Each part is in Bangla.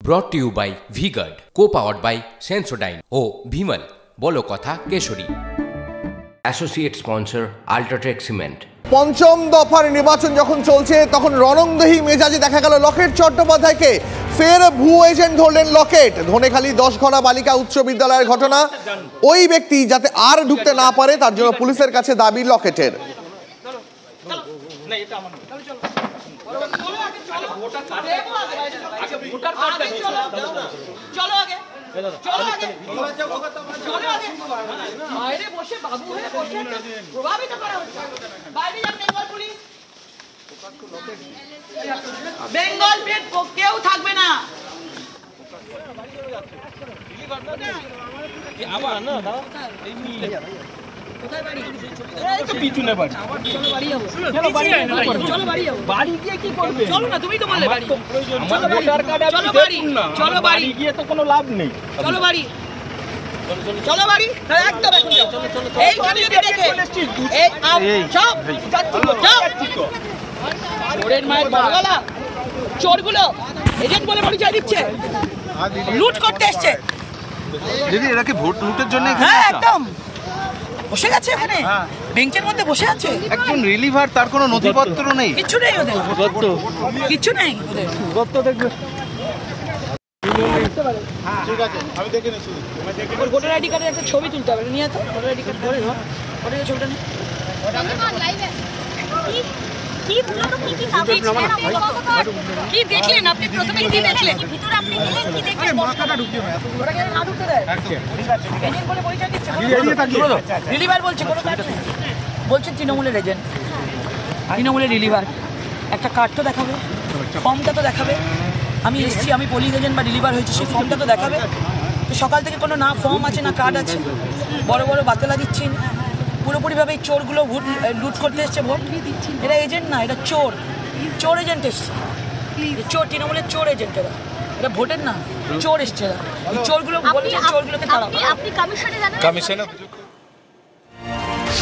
brought to you by V-Guard, co-powered by Sensodyne O Vimal বলো কথা Kesari. Associate sponsor UltraTech cement. পঞ্চম দফার নির্বাচন যখন চলছে তখন রণংদেহী মেজাজে দেখা গেল লকেট চট্টোপাধ্যায়কে। ফের ভুয়ো এজেন্ট ধরলেন লকেট। ধনেখালি 10ঘড়া বালিকা উচ্চ বিদ্যালয়ের ঘটনা। ওই ব্যক্তি যাতে আর ঢুকতে না পারে তার জন্য পুলিশের কাছে দাবি লকেটের। বেঙ্গল পেট কেউ থাকবে না। চোরগুলো এজেন্ট বলে পরিচয় দিচ্ছে, লুট করতে এসছে। দিদি এরা কি ভোট লুটের জন্য? হ্যাঁ একদম বসে গেছে এখানে, বেঞ্চের মধ্যে বসে আছে। একজন রিলিভার, তার কোনো নথিপত্র নেই, কিছু নেই ওদের, কিছু নেই ওদের। দেখবে ঠিক আছে, আমি দেখে নিচ্ছি। ভোটার আইডি কার্ডের একটা ছবি তুলতে হবে, নিয়ে তো ভোটার আইডি কার্ড ধরে ধর, ওটা ছবিটা নে। কি দেখলেন আপনি? প্রথমে কি দেখলেন? ভিতরে আপনি গেলেন, কি দেখলেন? মাথাটা ঢুকিয়ে হয় ওটা কেন না ঢুকতে দেয়? ঠিক আছে, এজেন্ট বলে পরিচয় দিচ্ছে। রিলিভার বলছে, কোনো কাজ নেই বলছেন, তৃণমূলের এজেন্ট, তৃণমূলের রিলিভার। একটা কার্ড তো দেখাবে, ফর্মটা তো দেখাবে। আমি এসছি, আমি পুলিশ এজেন্ট বা রিলিভার হয়েছি, সেই ফর্মটা তো দেখাবে। তো সকাল থেকে কোনো না ফর্ম আছে না কার্ড আছে, বড় বড় বাতেলা দিচ্ছেন। পুরোপুরিভাবে এই চোরগুলো ভোট লুট করতে এসছে। ভোট এরা এজেন্ট না, এটা চোর, চোর এজেন্ট এসছে। চোর, তৃণমূলের চোর এজেন্ট এরা, এটা ভোটের না, চোর এসছে এরা। এই চোরগুলো বলছে চোরগুলোকে তাড়াও। আপনি কমিশনে যাবেন? কমিশনে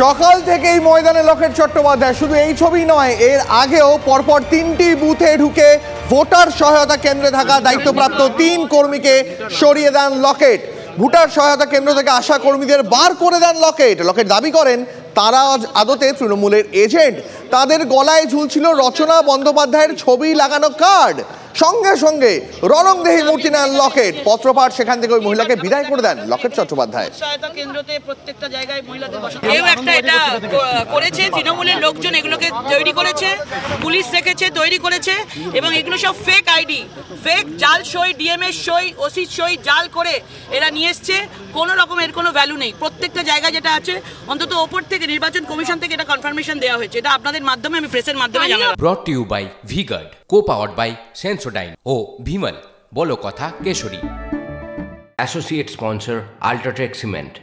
সকাল থেকেই ময়দানে লকেট চট্টোপাধ্যায়। শুধু এই ছবি নয়, এর আগেও পরপর 3টি বুথে ঢুকে ভোটার সহায়তা কেন্দ্রে থাকা দায়িত্বপ্রাপ্ত 3 কর্মীকে সরিয়ে দেন লকেট। ভোটার সহায়তা কেন্দ্র থেকে আসা কর্মীদের বার করে দেন লকেট। লকেট দাবি করেন তারা আদতে তৃণমূলের এজেন্ট। তাদের গলায় ঝুলছিল রচনা বন্দ্যোপাধ্যায়ের ছবি লাগানো কার্ড। সঙ্গে সঙ্গে রণংদেহী মূর্তি নেন লকেট। পত্রপাঠ সেখান থেকে ওই মহিলাকে বিদায় করে দেন লকেট চট্টোপাধ্যায়। সহায়তা কেন্দ্রতে প্রত্যেকটা জায়গায় মহিলাদের বসা। কেউ একটা এটা করেছে, তৃণমূলের লোকজন এগুলোকে তৈরি করেছে, পুলিশ রেখেছে, তৈরি করেছে, এবং এগুলো সব ফেক আইডি, ফেক জাল সই, ডিএমএস সই, ওসির সই জাল করে এরা নিয়ে এসছে। কোনো রকমের কোনো ভ্যালু নেই। প্রত্যেকটা জায়গায় যেটা আছে, অন্তত ওপর থেকে নির্বাচন কমিশন থেকে এটা কনফার্মেশন দেওয়া হয়েছে। এটা আপনাদের মাধ্যমে, আমি প্রেসের মাধ্যমে জানালাম। brought to you by V-Guard, co-powered by Sensodyne O Vimal বলো কথা Kesari. Associate sponsor UltraTech cement.